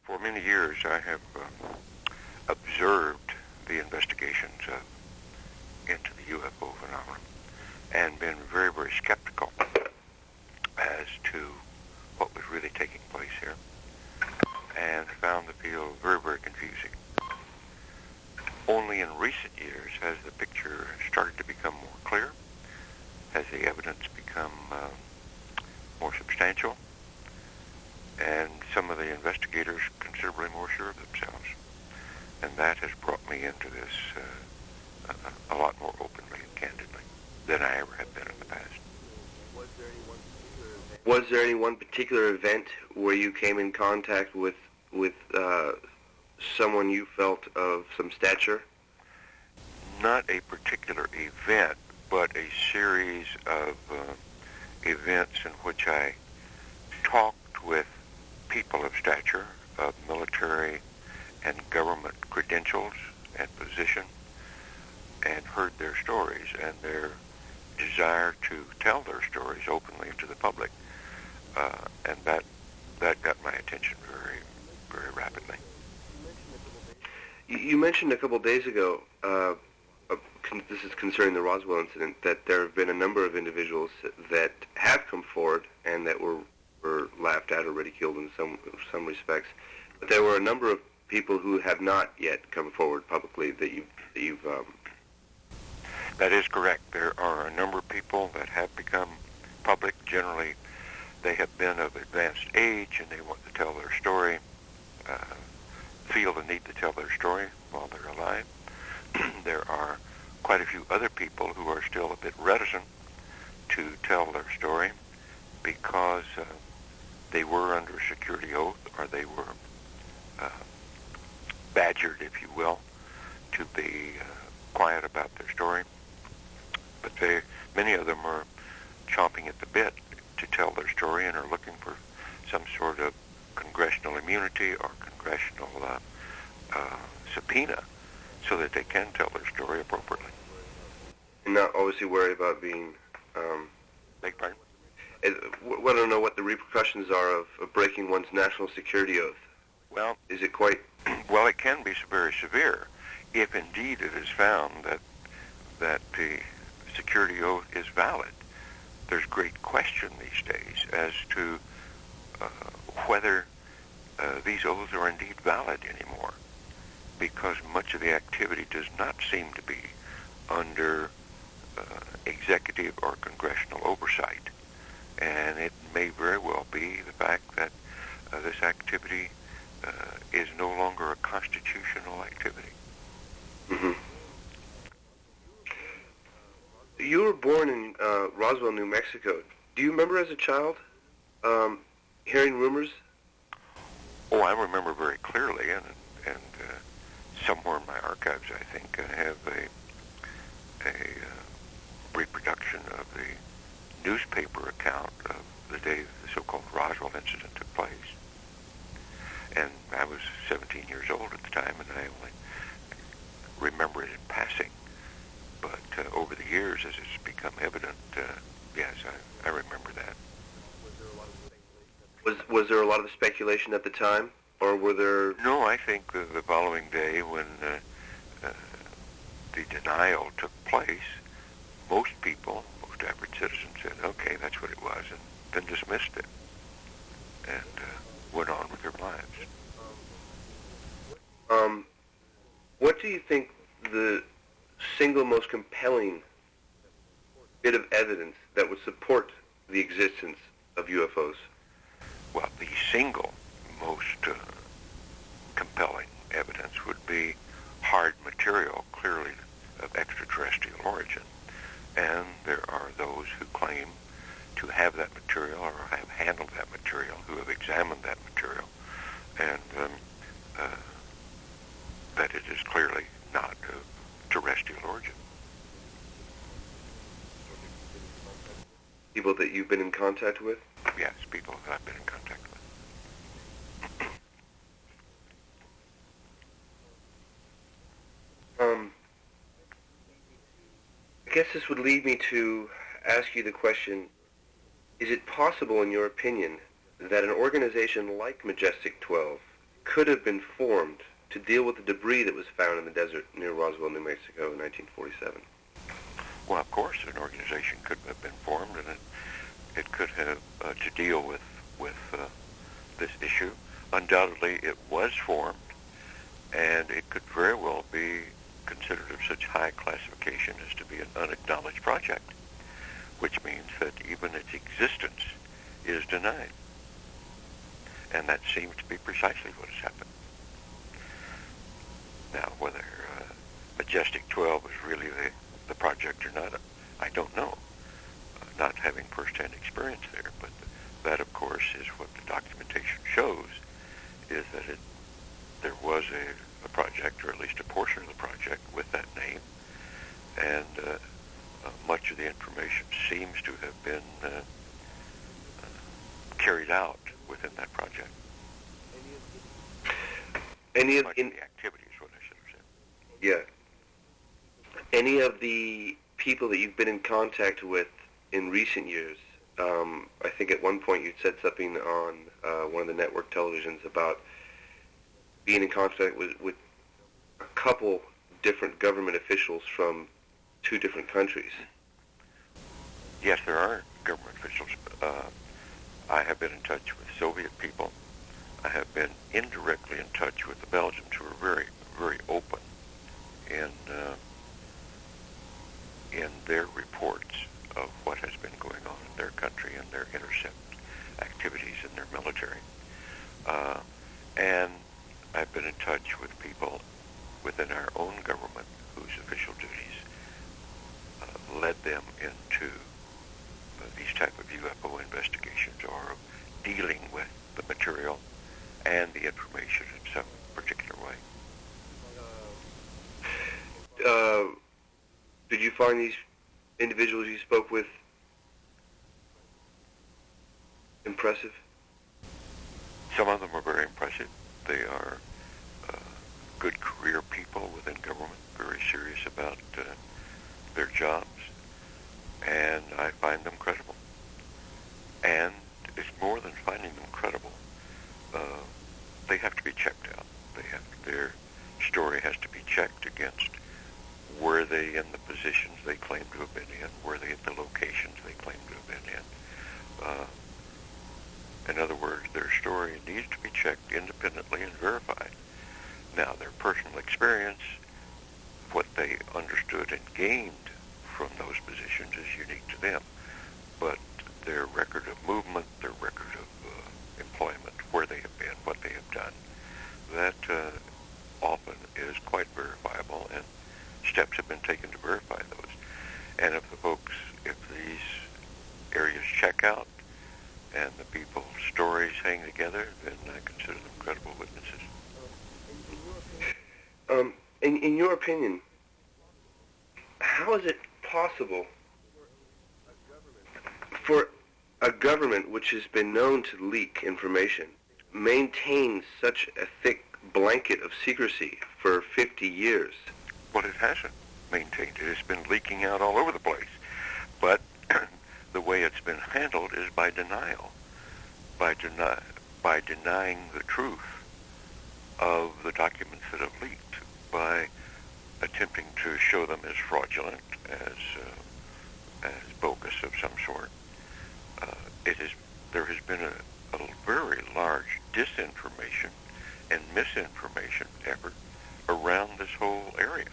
For many years, I have observed the investigations into the UFO phenomenon and been very, very skeptical as to what was really taking place here, and found the field very, very confusing. Only in recent years has the picture started to become more clear, has the evidence become more substantial, and some of the investigators considerably more sure of themselves. And that has brought me into this a lot more openly and candidly than I ever have been in the past. Was there any one particular event where you came in contact with someone you felt of some stature? Not a particular event, but a series of events in which I talked with people of stature, of military and government credentials and position, and heard their stories and their desire to tell their stories openly to the public. And that got my attention very, very rapidly. You mentioned a couple of days ago, this is concerning the Roswell incident, that there have been a number of individuals that have come forward and that were laughed at or ridiculed in some respects. But there were a number of people who have not yet come forward publicly that you've That is correct. There are a number of people that have become public. Generally, they have been of advanced age and they want to tell their story, feel the need to tell their story while they're alive. There are quite a few other people who are still a bit reticent to tell their story because they were under security oath, or they were badgered, if you will, to be quiet about their story. But many of them are chomping at the bit to tell their story and are looking for some sort of congressional immunity or congressional subpoena so that they can tell their story appropriately. And not obviously worried about being... Beg pardon? I don't know what the repercussions are of breaking one's national security oath. Well, is it quite... Well, it can be very severe if indeed it is found that the security oath is valid. There's great question these days as to whether these oaths are indeed valid anymore, because much of the activity does not seem to be under executive or congressional oversight. And it may very well be the fact that this activity is no longer a constitutional activity. Mm-hmm. You were born in Roswell, New Mexico. Do you remember as a child hearing rumors? Oh, I remember very clearly, and somewhere in my archives, I think, I have a reproduction of the newspaper account of the day the so-called Roswell incident took place. And I was 17 years old at the time, and I only remember it in passing. But over the years, as it's become evident, yes, I remember that. Was there a lot of speculation at the time, or were there... No, I think the following day when the denial took place, most people, most average citizens said, okay, that's what it was, and then dismissed it and went on with their lives. What do you think the single most compelling bit of evidence that would support the existence of UFOs? Well, the single most compelling evidence would be hard material, clearly of extraterrestrial origin. And there are those who claim to have that material or have handled that material, who have examined that material, and that it is clearly not of terrestrial origin. People that you've been in contact with? Yes, people that I've been in contact with. I guess this would lead me to ask you the question, is it possible, in your opinion, that an organization like Majestic 12 could have been formed to deal with the debris that was found in the desert near Roswell, New Mexico in 1947? Well, of course, an organization could have been formed, and it could have to deal with this issue. Undoubtedly, it was formed, and it could very well be considered of such high classification as to be an unacknowledged project, which means that even its existence is denied. And that seems to be precisely what has happened. Now, whether Majestic 12 is really the project or not, I don't know, not having first-hand experience there. But that, of course, is what the documentation shows, is that there was a project, or at least a portion of the project, with that name, and much of the information seems to have been carried out within that project. Any of the activities, what I should have said. Yeah. Any of the people that you've been in contact with in recent years, I think at one point you'd said something on one of the network televisions about being in contact with a couple different government officials from 2 different countries. Yes, there are government officials. I have been in touch with Soviet people. I have been indirectly in touch with the Belgians, who are very, very open in their reports of what has been going on in their country and their intercept activities in their military. And I've been in touch with people within our own government whose official duties led them into these type of UFO investigations, or dealing with the material and the information in some particular way. Did you find these individuals you spoke with impressive? Some of them are very impressive. They are good career people within government, very serious about their jobs, and I find them credible. And it's more than finding them credible. They have to be checked out. Their story has to be checked against, were they in the positions they claim to have been in? Were they at the locations they claim to have been in? In other words, their story needs to be checked independently and verified. Now, their personal experience, what they understood and gained from those positions, is unique to them. But their record of movement, their record of employment, where they have been, what they have done, that often is quite verifiable, and steps have been taken to verify those. And if these areas check out and the people's stories hang together, then I consider them credible witnesses. In your opinion, how is it possible for a government which has been known to leak information maintain such a thick blanket of secrecy for 50 years? Well, it hasn't maintained. It has been leaking out all over the place. But the way it's been handled is by denial, by denying the truth of the documents that have leaked, by attempting to show them as fraudulent, as bogus of some sort. There has been a very large disinformation and misinformation effort around this whole area.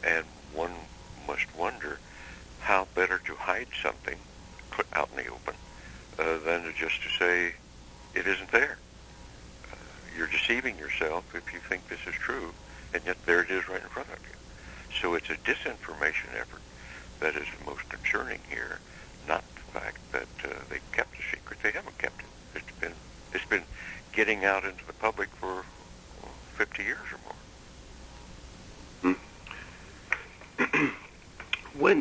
And one must wonder how better to hide something out in the open than just to say it isn't there. You're deceiving yourself if you think this is true, and yet there it is right in front of you. So it's a disinformation effort that is the most concerning here, not the fact that they kept a secret. They haven't kept it. It's been getting out into the public for 50 years or more.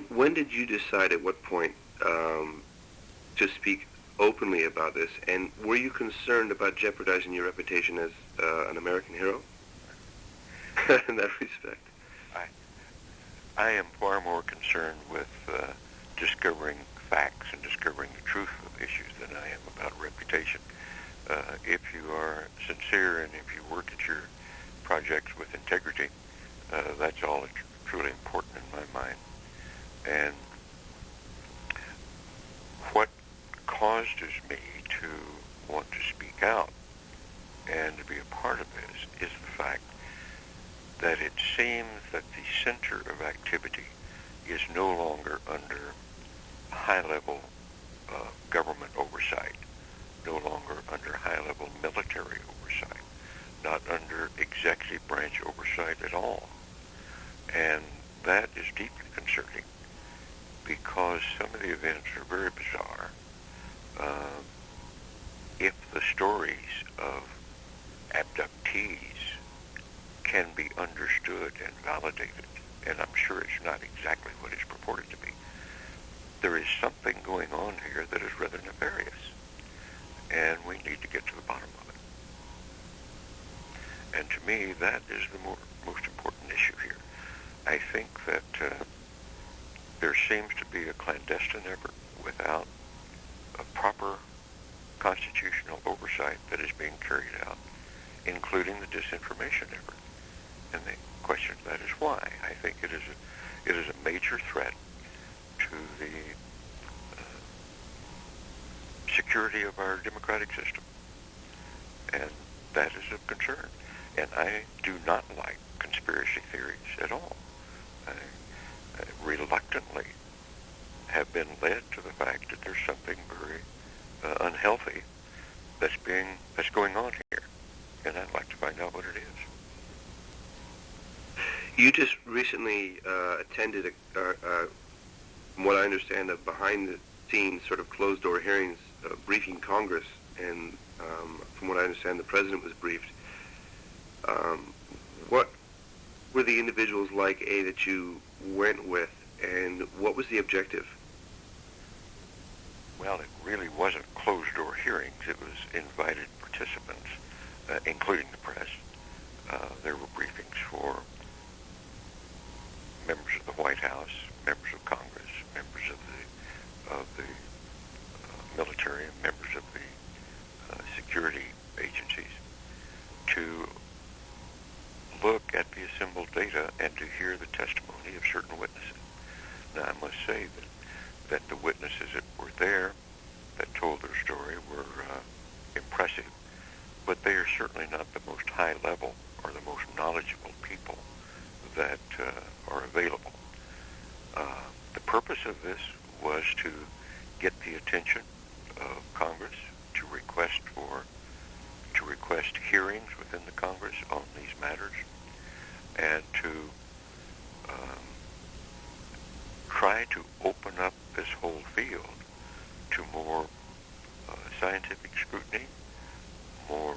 When did you decide, at what point, to speak openly about this, and were you concerned about jeopardizing your reputation as an American hero in that respect? I am far more concerned with discovering facts and discovering the truth of issues than I am about reputation. If you are sincere and if you work at your projects with integrity, that's all that's truly important in my mind. And what caused me to want to speak out and to be a part of this is the fact that it seems that the center of activity is no longer under high-level government oversight, no longer under high-level military oversight, not under executive branch oversight at all. And that is deeply concerning because some of the events are very bizarre. If the stories of abductees can be understood and validated, and I'm sure it's not exactly what it's purported to be, there is something going on here that is rather nefarious, and we need to get to the bottom of it. And to me, that is the most important issue here. I think that there seems to be a clandestine effort without a proper constitutional oversight that is being carried out, including the disinformation effort. And the question of that is why. I think it is a major threat to the security of our democratic system. And that is of concern. And I do not like conspiracy theories at all. I reluctantly have been led to the fact that there's something very unhealthy that's going on here. And I'd like to find out what it is. You just recently attended, from what I understand, a behind-the-scenes sort of closed-door hearings briefing Congress, and from what I understand, the president was briefed. What were the individuals like, that you went with, and what was the objective? Well, it really wasn't closed-door hearings. It was invited participants, including the press. There were briefings for members of the White House, members of Congress, members of the military, and members of the security agencies to look at the assembled data and to hear the testimony of certain witnesses. Now, I must say that the witnesses that were there that told their story were impressive, but they are certainly not the most high level or the most knowledgeable people that are available. The purpose of this was to get the attention of Congress, to request hearings within the Congress on these matters, and to try to open up this whole field to more scientific scrutiny, more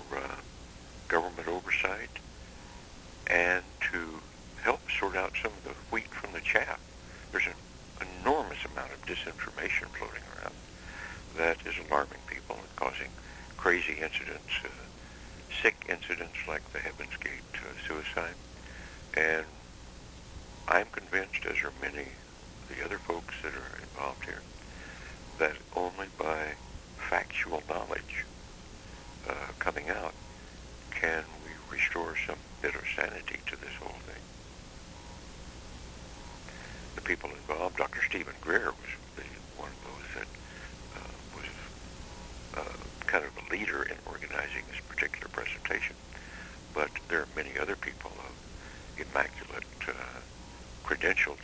government oversight, and to help sort out some of the wheat from the chaff. There's an enormous amount of disinformation floating around that is alarming people and causing crazy incidents, sick incidents like the Heaven's Gate suicide. And I'm convinced, as are many of the other folks that are involved here, that only by factual knowledge coming out can we restore some bit of sanity to this whole thing. The people involved, Dr. Stephen Greer was one of those that was kind of a leader in organizing this particular presentation. But there are many other people of immaculate credentials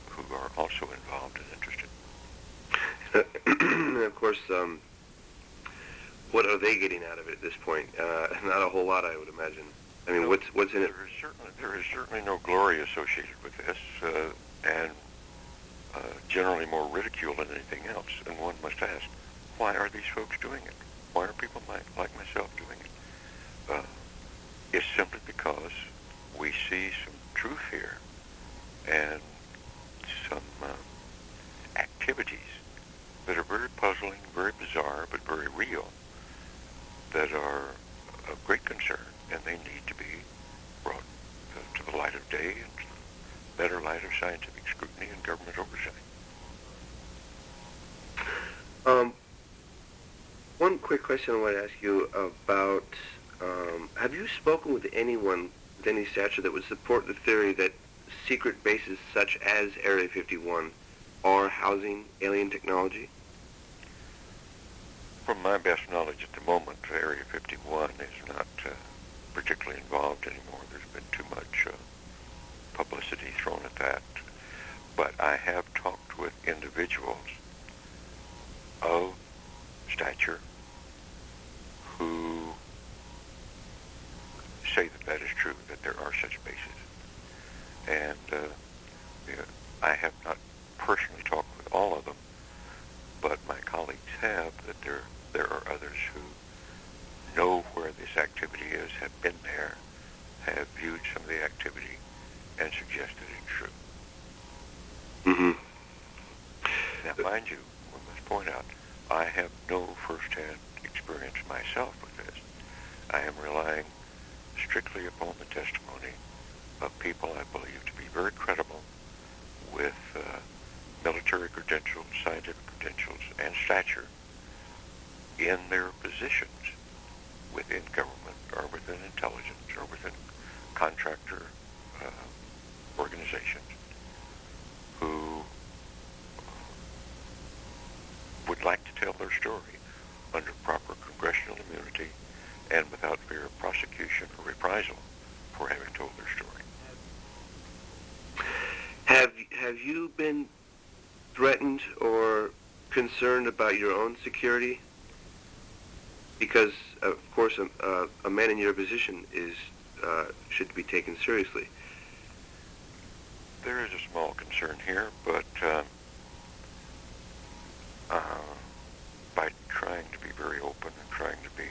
who are also involved and interested. And of course, what are they getting out of it at this point? Not a whole lot, I would imagine. I mean, what's in it? There is certainly no glory associated with this, and generally more ridicule than anything else. And one must ask, why are these folks doing it? Why are people like myself doing it? It's simply because we see some truth here and some activities that are very puzzling, very bizarre, but very real, that are of great concern, and they need to be brought to the light of day and to the better light of scientific scrutiny and government oversight. One one quick question I want to ask you about, have you spoken with anyone with any stature that would support the theory that secret bases such as Area 51 are housing alien technology? From my best knowledge at the moment, Area 51 is not particularly involved anymore. There's been too much publicity thrown at that. But I have talked with individuals of stature who say that that is true, that there are such bases. And I have not personally talked with all of them, but my colleagues have, that there are others who know where this activity is, have been there, have viewed some of the activity, and suggest that it's true. Mm-hmm. Now, mind you, we must point out, I have no first-hand experience myself with this. I am relying strictly upon the testimony of people I believe to be very credible with military credentials, scientific credentials, and stature in their positions within government or within intelligence or within contractor organizations who would like to tell their story under proper congressional immunity and without fear of prosecution or reprisal for having told their story. Have you been threatened or concerned about your own security? Because, of course, a man in your position should be taken seriously. There is a small concern here, but by trying to be very open and trying to be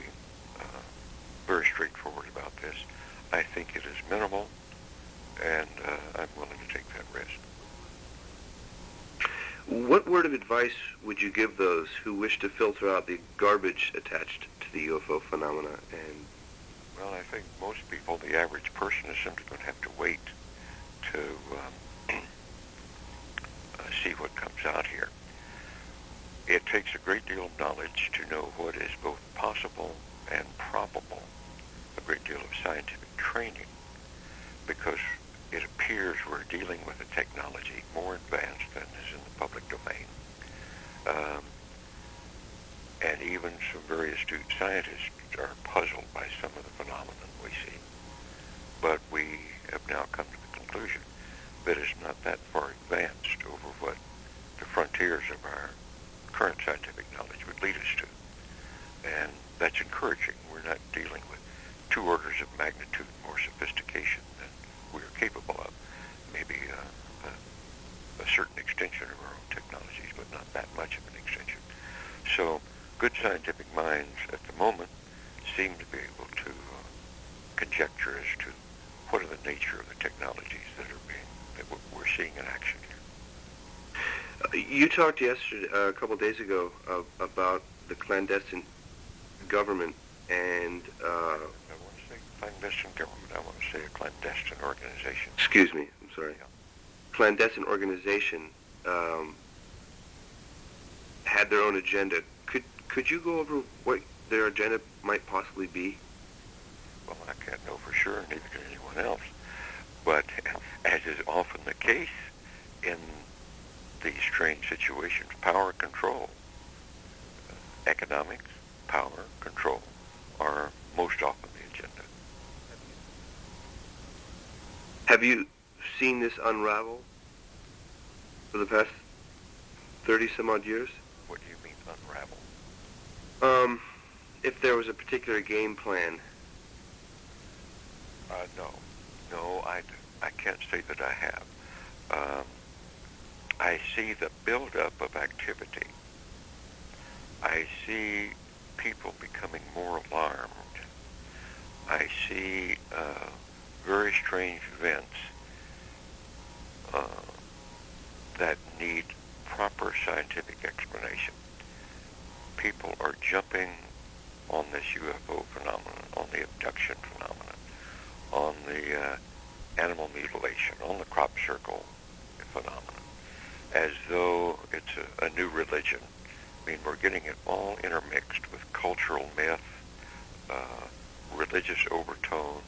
very straightforward about this, I think it is minimal, and I'm willing to take that risk. What word of advice would you give those who wish to filter out the garbage attached to the UFO phenomena? And well, I think most people, the average person, is simply going to have to wait to see what comes out here. It takes a great deal of knowledge to know what is both possible and probable, a great deal of scientific training, because it appears we're dealing with a technology more advanced than is in the public domain. And even some very astute scientists are puzzled by some of the phenomenon we see. But we have now come to the conclusion that it's not that far advanced over what the frontiers of our current scientific knowledge would lead us to. And that's encouraging. We're not dealing with 2 orders of magnitude more sophistication than we are capable of. Maybe a certain extension of our own technologies, but not that much of an extension. So good scientific minds at the moment seem to be able to conjecture as to what are the nature of the technologies that we're seeing in action here. You talked yesterday, a couple of days ago, about the clandestine government, and I want to say clandestine government. I want to say a clandestine organization. Excuse me. I'm sorry. Yeah. Clandestine organization had their own agenda. Could you go over what their agenda might possibly be? Well, I can't know for sure, neither can anyone else. But as is often the case in these strange situations, power control, economics, power control are most often the agenda. Have you seen this unravel for the past 30-some-odd years? What do you mean unravel? If there was a particular game plan. No, I can't say that I have. I see the buildup of activity. I see people becoming more alarmed. I see very strange events that need proper scientific explanation. People are jumping on this UFO phenomenon, on the abduction phenomenon, on the animal mutilation, on the crop circle phenomenon, as though it's a new religion I mean, we're getting it all intermixed with cultural myth, religious overtones,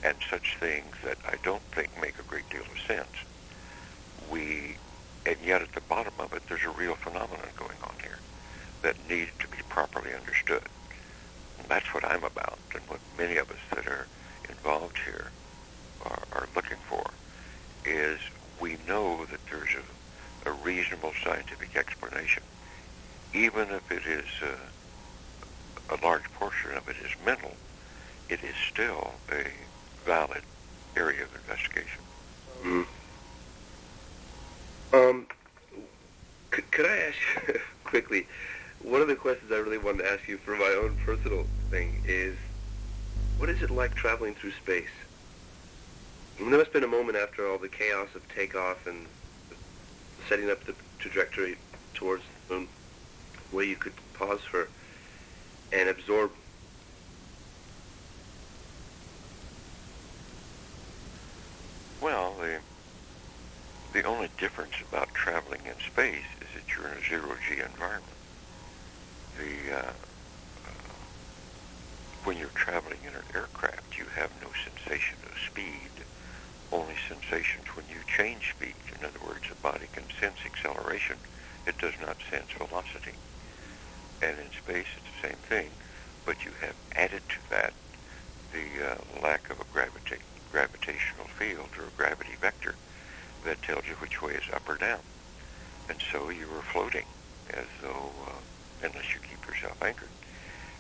and such things that I don't think make a great deal of sense. And yet at the bottom of it, there's a real phenomenon going on here that needs to be properly understood. And that's what I'm about, and what many of us that are involved here are looking for, is we know that there's a reasonable scientific explanation. Even if it is a large portion of it is mental, it is still a valid area of investigation. Mm. Could I ask you quickly, one of the questions I really wanted to ask you for my own personal thing is, what is it like traveling through space? I mean, there must have been a moment after all the chaos of takeoff and setting up the trajectory towards the moon where you could pause for and absorb. Well, the only difference about traveling in space is that you're in a zero-G environment. When you're traveling in an aircraft, you have no sensation of speed, only sensations when you change speed. In other words, the body can sense acceleration. It does not sense velocity. And in space, it's the same thing, but you have added to that the lack of a gravitational field or a gravity vector that tells you which way is up or down. And so you are floating as though, unless you keep yourself anchored,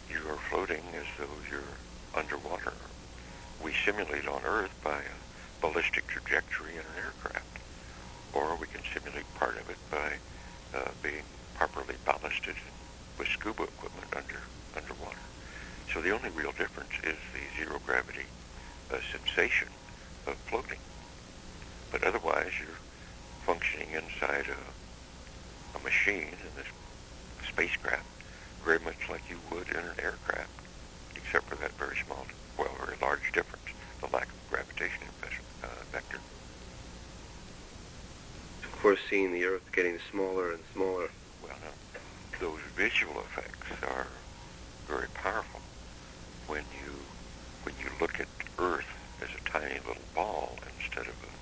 you are floating as though you're underwater. We simulate on Earth by a ballistic trajectory in an aircraft, or we can simulate part of it by being properly ballasted with scuba equipment underwater. So the only real difference is the zero gravity sensation of floating. But otherwise, you're functioning inside a machine in this spacecraft, very much like you would in an aircraft, except for that very large difference, the lack of gravitation vector. Of course, seeing the Earth getting smaller and smaller. Well, now, those visual effects are very powerful. When you look at Earth as a tiny little ball instead of an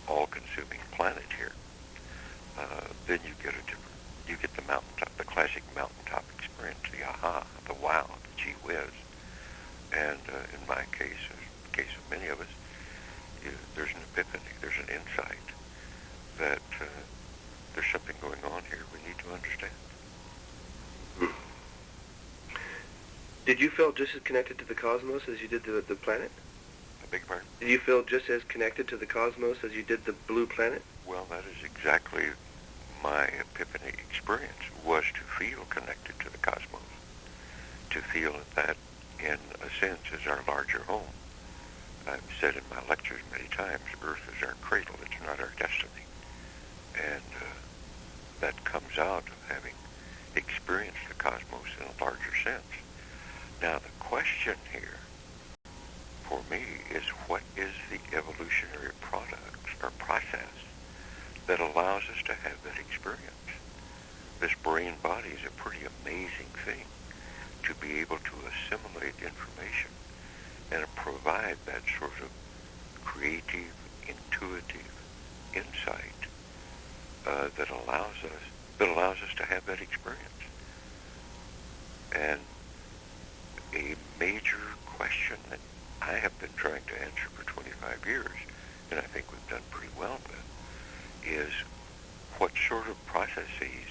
all-consuming planet here, then you get the mountaintop, the classic mountaintop experience, the aha, the wow, the gee whiz. And in my case, in the case of many of us, there's an epiphany, there's an insight that there's something going on here we need to understand. Did you feel just as connected to the cosmos as you did to the planet? I beg your pardon? Did you feel just as connected to the cosmos as you did the blue planet? Well, that is exactly my epiphany experience, was to feel connected to the cosmos, to feel that in a sense is our larger home. I've said in my lectures many times, Earth is our cradle, it's not our destiny. And that comes out of having experienced the cosmos in a larger sense. Now, the question here, for me, is what is the evolutionary product or process that allows us to have that experience? This brain body is a pretty amazing thing to be able to assimilate information and provide that sort of creative, intuitive insight that allows us to have that experience. And a major question that I have been trying to answer for 25 years, and I think we've done pretty well with, is what sort of processes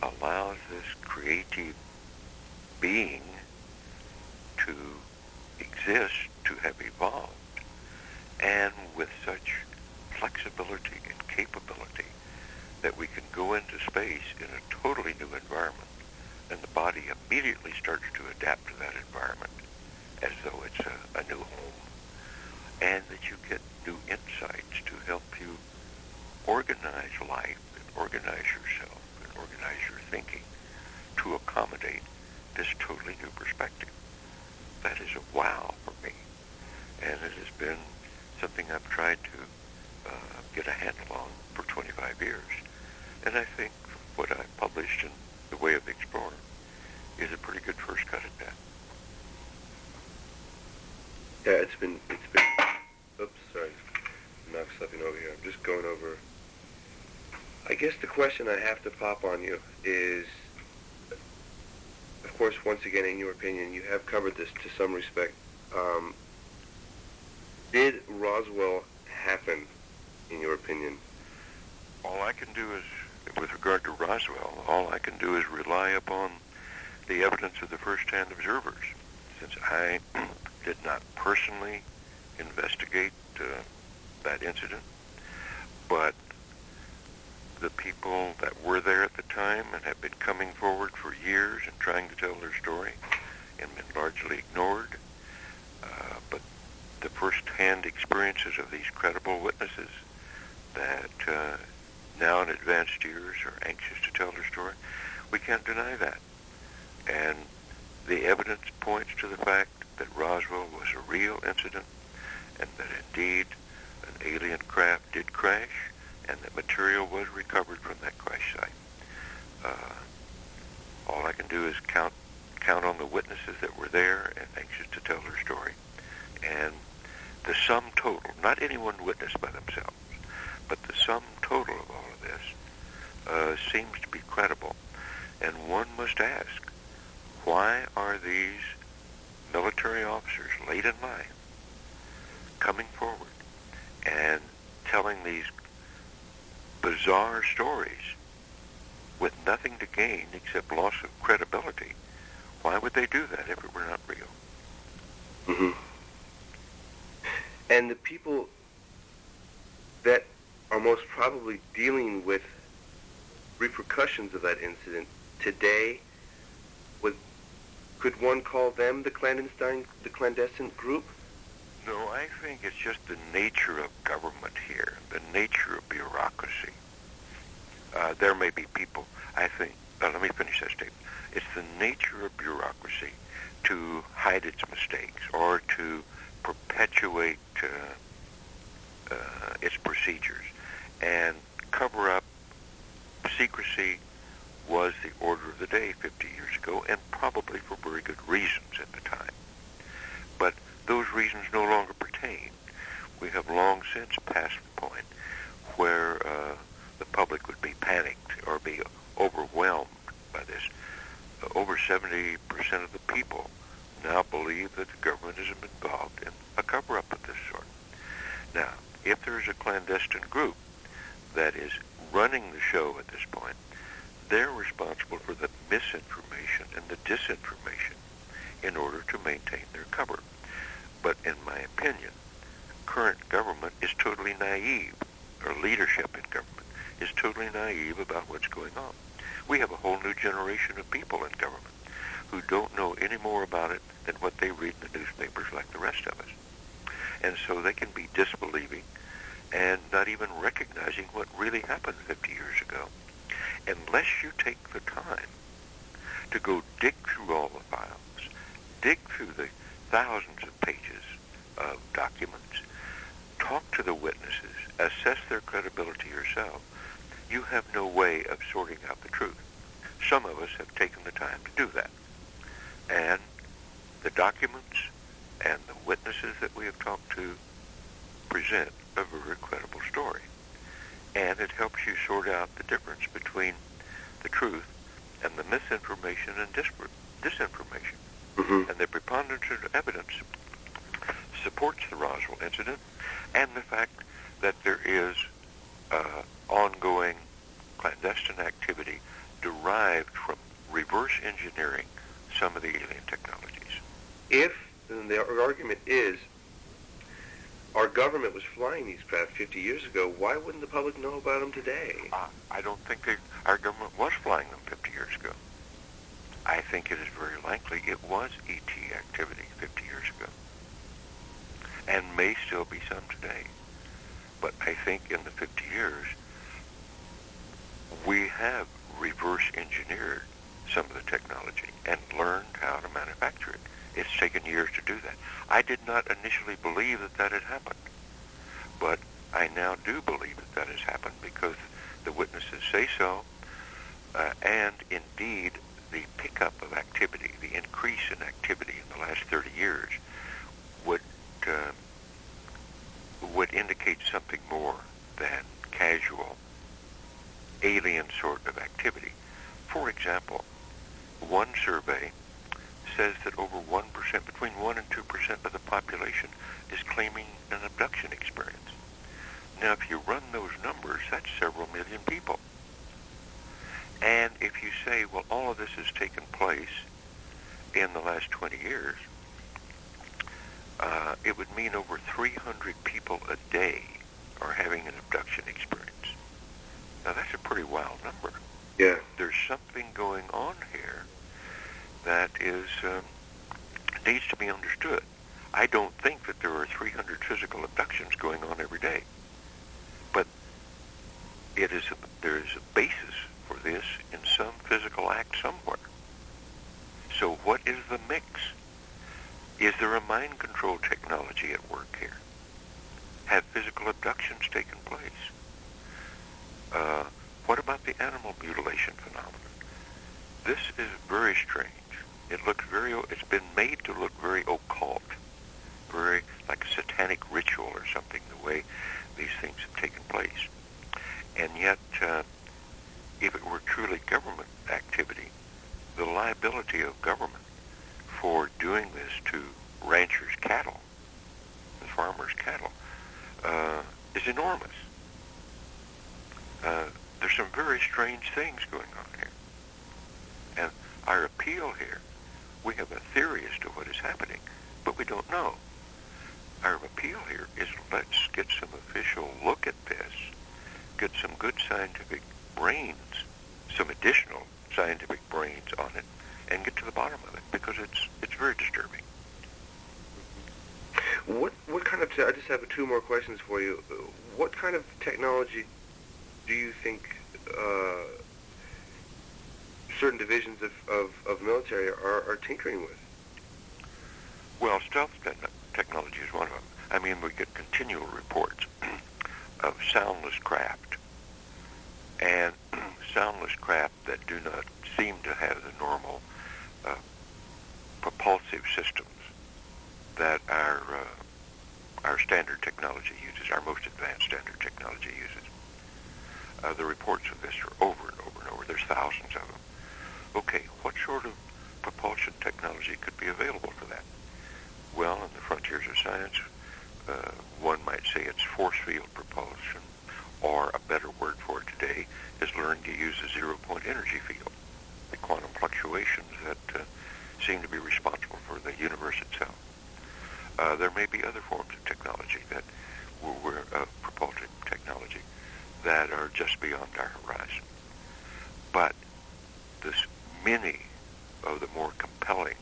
allows this creative being to exist, to have evolved, and with such flexibility and capability that we can go into space in a totally new environment, and the body immediately starts to adapt to that environment as though it's a new home, and that you get new insights to help you organize life and organize yourself and organize your thinking to accommodate this totally new perspective. That is a wow for me, and it has been something I've tried to get a handle on for 25 years. And I think what I published in The Way of the Explorer is a pretty good first cut at that. Yeah, it's been, oops, sorry, knock something over here. I'm just going over, I guess the question I have to pop on you is, of course, once again, in your opinion, you have covered this to some respect. Did Roswell happen, in your opinion? All I can do is, with regard to Roswell, all I can do is rely upon the evidence of the first-hand observers, since I did not personally investigate that incident, but the people that were there at the time and have been coming forward for years and trying to tell their story and been largely ignored, but the first-hand experiences of these credible witnesses that now in advanced years are anxious to tell their story, we can't deny that. And the evidence points to the fact that Roswell was a real incident and that indeed an alien craft did crash and that material was recovered from that crash site. All I can do is count on the witnesses that were there and anxious to tell their story. And the sum total, not any one witness by themselves, but the sum total of all of this seems to be credible. And one must ask, why are these military officers late in life coming forward and telling these bizarre stories with nothing to gain except loss of credibility? Why would they do that if it were not real? Mm-hmm. And the people that are most probably dealing with repercussions of that incident today, could one call them the clandestine group? No, I think it's just the nature of government here, the nature of bureaucracy. There may be people, I think, let me finish that statement. It's the nature of bureaucracy to hide its mistakes or to perpetuate its procedures and cover up. Secrecy was the order of the day 50 years ago, and probably for very good reasons at the time. But those reasons no longer pertain. We have long since passed the point where the public would be panicked or be overwhelmed by this. Over 70% of the people now believe that the government is involved in a cover-up of this sort. Now, if there is a clandestine group that is running the show at this point, they're responsible for the misinformation and the disinformation in order to maintain their cover. But in my opinion, current government is totally naive, or leadership in government is totally naive about what's going on. We have a whole new generation of people in government who don't know any more about it than what they read in the newspapers like the rest of us. And so they can be disbelieving and not even recognizing what really happened 50 years ago. Unless you take the time to go dig through all the files, dig through the thousands of pages of documents, talk to the witnesses, assess their credibility yourself, you have no way of sorting out the truth. Some of us have taken the time to do that. And the documents and the witnesses that we have talked to present a very credible story. And it helps you sort out the difference between the truth and the misinformation and disinformation. Mm-hmm. And the preponderance of evidence supports the Roswell incident and the fact that there is ongoing clandestine activity derived from reverse engineering some of the alien technologies. If, and the argument is, our government was flying these craft 50 years ago, why wouldn't the public know about them today? I don't think our government was flying them 50 years ago. I think it is very likely it was ET activity 50 years ago, and may still be some today. But I think in the 50 years, we have reverse engineered some of the technology and learned how to manufacture it. It's taken years to do that. I did not initially believe that that had happened, but I now do believe that that has happened because the witnesses say so. and indeed the pickup of activity, the increase in activity in the last 30 years would indicate something more than casual alien sort of activity. For example, one survey says that over 1%, between 1 and 2% of the population is claiming an abduction experience. Now, if you run those numbers, that's several million people. And if you say, well, all of this has taken place in the last 20 years, it would mean over 300 people a day are having an abduction experience. Now, that's a pretty wild number. Yeah. There's something going on here that needs to be understood. I don't think that there are 300 physical abductions going on every day, but there is a basis for this in some physical act somewhere. So what is the mix? Is there a mind control technology at work here? Have physical abductions taken place? What about the animal mutilation phenomenon? This is very strange. It's been made to look very occult, very like a satanic ritual or something, the way these things have taken place. And yet, if it were truly government activity, the liability of government for doing this to ranchers' cattle, and farmers' cattle, is enormous. There's some very strange things going on here. And our appeal here, we have a theory as to what is happening, but we don't know. Our appeal here is let's get some official look at this, get some good scientific brains, some additional scientific brains on it, and get to the bottom of it, because it's very disturbing. What kind of, I just have two more questions for you. What kind of technology do you think certain divisions of military are tinkering with? Well, stealth technology is one of them. I mean, we get continual reports of soundless craft, and soundless craft that do not seem to have the normal propulsive systems that our standard technology uses, our most advanced standard technology uses. The reports of this are over and over and over. There's thousands of them. Okay, what sort of propulsion technology could be available for that? Well, in the frontiers of science, one might say it's force field propulsion, or a better word for it today is learning to use a zero-point energy field, the quantum fluctuations that seem to be responsible for the universe itself. There may be other forms of technology that propulsive technology that are just beyond our horizon. But many of the more compelling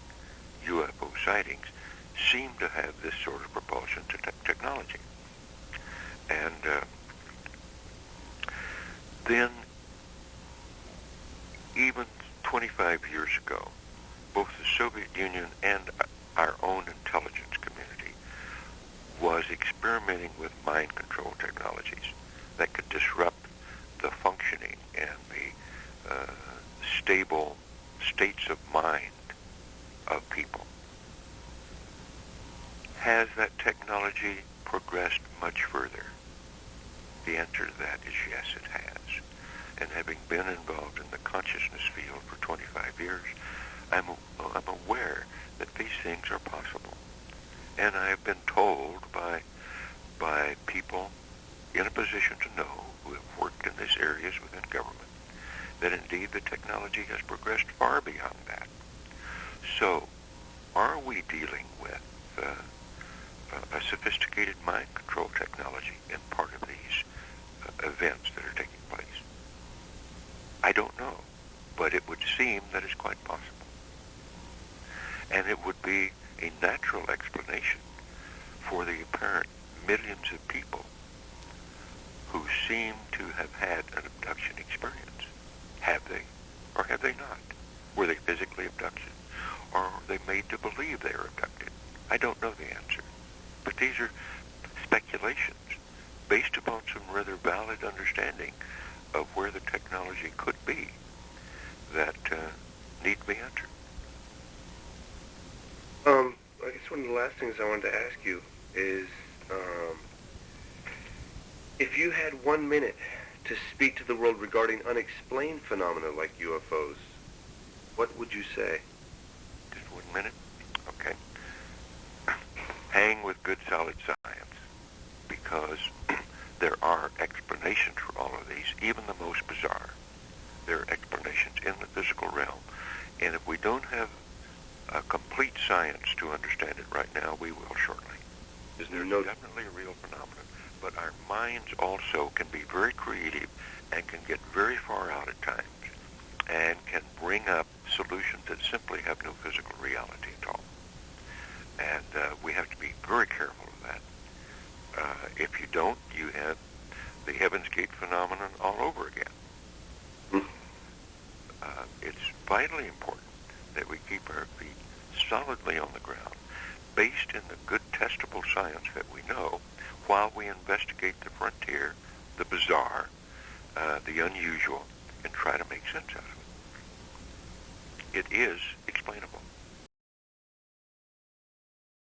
UFO sightings seem to have this sort of propulsion technology. And then, even 25 years ago, both the Soviet Union and our own intelligence community was experimenting with mind control technologies that could disrupt the functioning and the stable states of mind of people. Has that technology progressed much further? The answer to that is yes, it has. And having been involved in the consciousness field for 25 years, I'm aware that these things are possible. And I have been told by people in a position to know, who have worked in these areas within government, that indeed the technology has progressed far beyond that. So, are we dealing with a sophisticated mind control technology in part of these events that are taking place? I don't know, but it would seem that it's quite possible. And it would be a natural explanation for the apparent millions of people who seem to have had an abduction experience. Have they, or have they not? Were they physically abducted, or were they made to believe they were abducted? I don't know the answer. But these are speculations based upon some rather valid understanding of where the technology could be. that need to be answered. I guess one of the last things I wanted to ask you is, if you had 1 minute to speak to the world regarding unexplained phenomena like UFOs, what would you say? Just 1 minute? Okay. Hang with good, solid science, because there are explanations for all of these, even the most bizarre. There are explanations in the physical realm. And if we don't have a complete science to understand it right now, we will shortly. There's definitely a real phenomenon. But our minds also can be very creative and can get very far out at times and can bring up solutions that simply have no physical reality at all. And we have to be very careful of that. If you don't, you have the Heaven's Gate phenomenon all over again. It's vitally important that we keep our feet solidly on the ground, based in the good testable science that we know, while we investigate the frontier, the bizarre, the unusual, and try to make sense out of it. It is explainable.